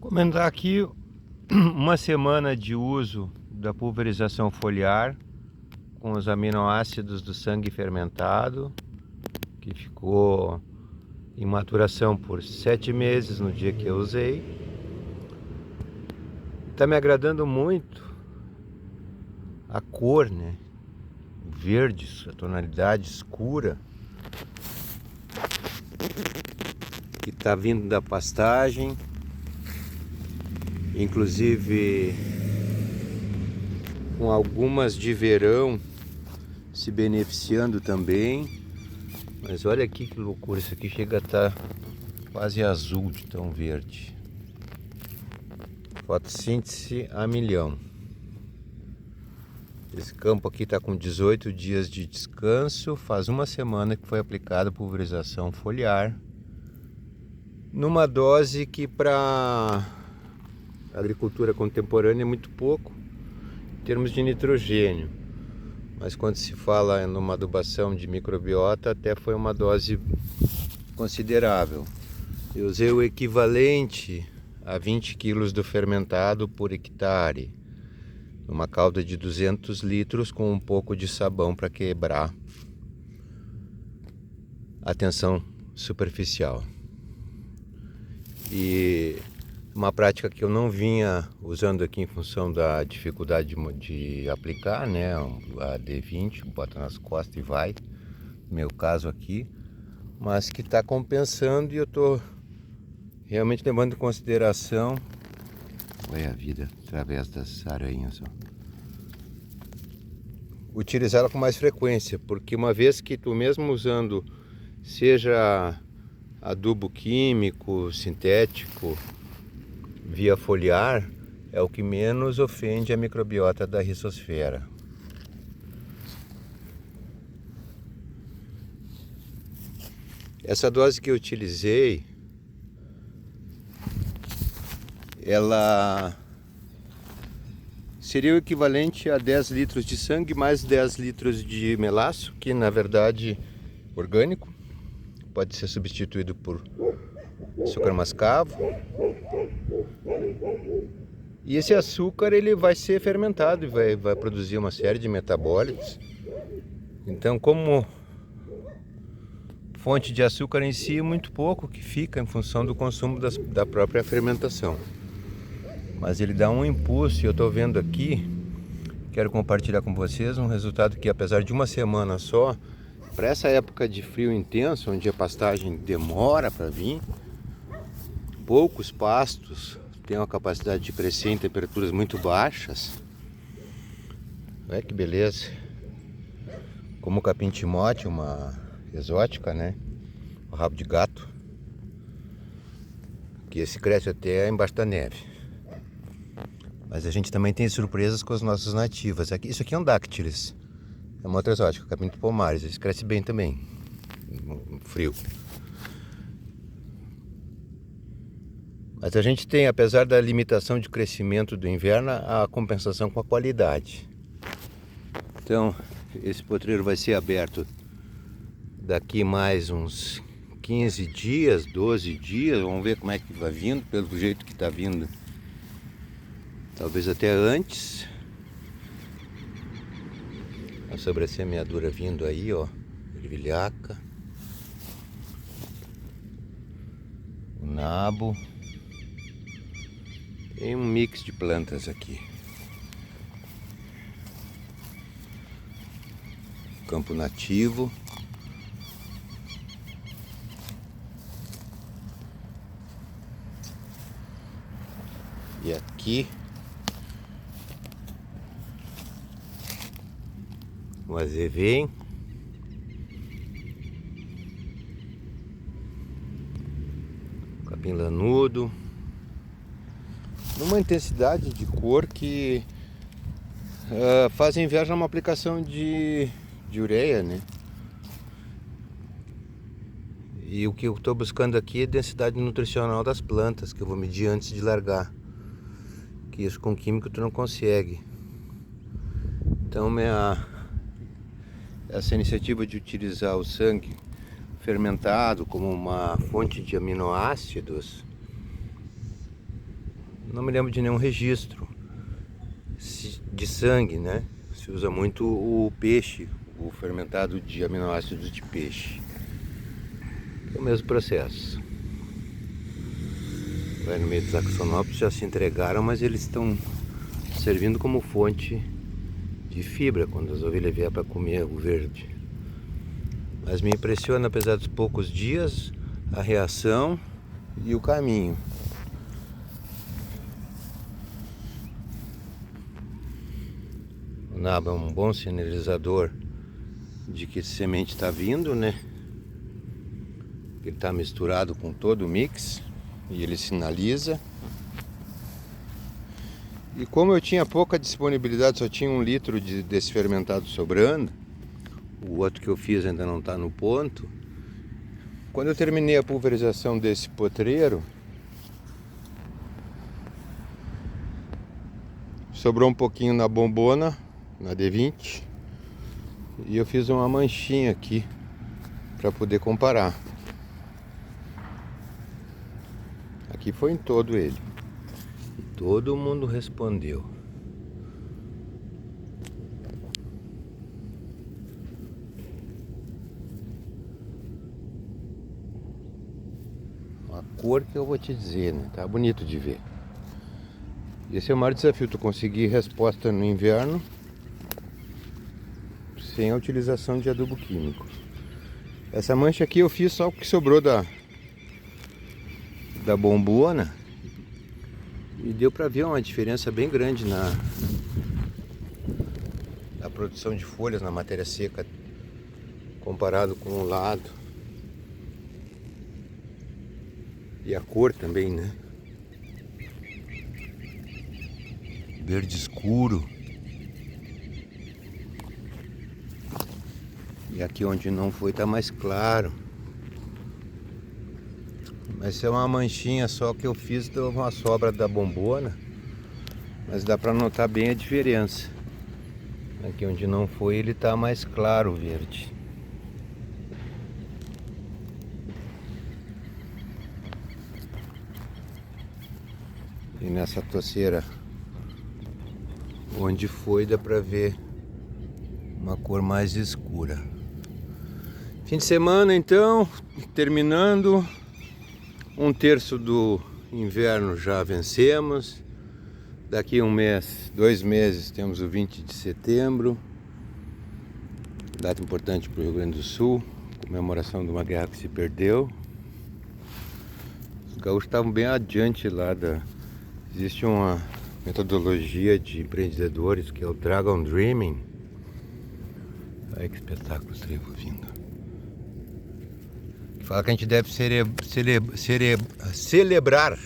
Comentar aqui uma semana de uso da pulverização foliar com os aminoácidos do sangue fermentado, que ficou em maturação por 7 meses no dia que eu usei. Está me agradando muito a cor, né? Verde, a tonalidade escura que está vindo da pastagem. Inclusive com algumas de verão se beneficiando também. Mas olha aqui que loucura, isso aqui chega a estar quase azul de tão verde. Fotossíntese a milhão. Esse campo aqui está com 18 dias de descanso. Faz uma semana que foi aplicada a pulverização foliar, numa dose que para agricultura contemporânea é muito pouco em termos de nitrogênio, mas quando se fala numa adubação de microbiota até foi uma dose considerável. Eu usei o equivalente a 20 kg do fermentado por hectare, numa calda de 200 litros com um pouco de sabão para quebrar a tensão superficial. E uma prática que eu não vinha usando aqui em função da dificuldade de aplicar, né? A D20, bota nas costas e vai, no meu caso aqui, mas que está compensando e eu estou realmente levando em consideração. Olha a vida através das aranhas, ó. Utilizá-la com mais frequência, porque uma vez que tu mesmo usando, seja adubo químico, sintético, via foliar, é o que menos ofende a microbiota da rizosfera. Essa dose que eu utilizei, ela seria o equivalente a 10 litros de sangue mais 10 litros de melaço, que na verdade orgânico, pode ser substituído por açúcar mascavo. E esse açúcar ele vai ser fermentado e vai produzir uma série de metabólitos. Então, como fonte de açúcar em si, muito pouco que fica em função do consumo da própria fermentação. Mas ele dá um impulso, e eu estou vendo aqui, quero compartilhar com vocês um resultado que, apesar de uma semana só, para essa época de frio intenso, onde a pastagem demora para vir, poucos pastos têm uma capacidade de crescer em temperaturas muito baixas. Olha que beleza! Como o capim-timote, uma exótica, né? O rabo de gato, que esse cresce até embaixo da neve. Mas a gente também tem surpresas com as nossas nativas. Isso aqui é um Dactylis, é uma outra exótica, capim do pomares. Esse cresce bem também no frio. Mas a gente tem, apesar da limitação de crescimento do inverno, a compensação com a qualidade. Então, esse potreiro vai ser aberto daqui mais uns 15 dias, 12 dias. Vamos ver como é que vai vindo, pelo jeito que está vindo. Talvez até antes. A sobressemeadura vindo aí, ó. Ervilhaca. O nabo. Tem um mix de plantas aqui. Campo nativo. E aqui o azevém. Capim lanudo. Numa intensidade de cor que faz inveja a uma aplicação de ureia, né? E o que eu estou buscando aqui é densidade nutricional das plantas, que eu vou medir antes de largar. Que isso com químico tu não consegue. Então essa iniciativa de utilizar o sangue fermentado como uma fonte de aminoácidos não me lembro de nenhum registro de sangue, né? Se usa muito o peixe, o fermentado de aminoácidos de peixe. É o mesmo processo. Vai no meio dos axonópolis, já se entregaram, mas eles estão servindo como fonte de fibra quando as ovelhas vierem para comer o verde. Mas me impressiona, apesar dos poucos dias, a reação e o caminho. O nabo é um bom sinalizador de que semente está vindo, né? Ele está misturado com todo o mix e ele sinaliza. E como eu tinha pouca disponibilidade, só tinha 1 litro desse fermentado sobrando, o outro que eu fiz ainda não está no ponto. Quando eu terminei a pulverização desse potreiro, sobrou um pouquinho na bombona, na D20, e eu fiz uma manchinha aqui para poder comparar. Aqui foi em todo ele. E todo mundo respondeu. A cor que eu vou te dizer, né? Tá bonito de ver. Esse é o maior desafio, tu conseguir resposta no inverno sem a utilização de adubo químico. Essa mancha aqui eu fiz só o que sobrou da bombona e deu para ver uma diferença bem grande na produção de folhas, na matéria seca, comparado com o lado. E a cor também, né? Verde escuro. E aqui onde não foi tá mais claro. Mas é uma manchinha só que eu fiz de uma sobra da bombona. Mas dá para notar bem a diferença. Aqui onde não foi ele tá mais claro o verde. E nessa toceira onde foi dá para ver uma cor mais escura. Fim de semana então, terminando. 1/3 do inverno já vencemos. Daqui 1 mês, 2 meses, temos o 20 de setembro. Data importante para o Rio Grande do Sul. Comemoração de uma guerra que se perdeu. Os gaúchos estavam bem adiante lá Existe uma metodologia de empreendedores que é o Dragon Dreaming. Olha que espetáculo o trevo vindo. Fala que a gente deve celebrar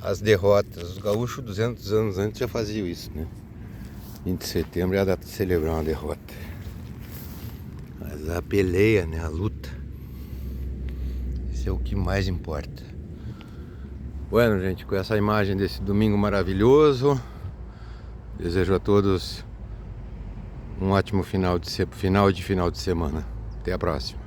as derrotas. Os gaúchos 200 anos antes já faziam isso, né? 20 de setembro é a data de celebrar uma derrota. Mas a peleia, né? A luta. Isso é o que mais importa. Bueno, gente, com essa imagem desse domingo maravilhoso, desejo a todos um ótimo final de semana. Até a próxima.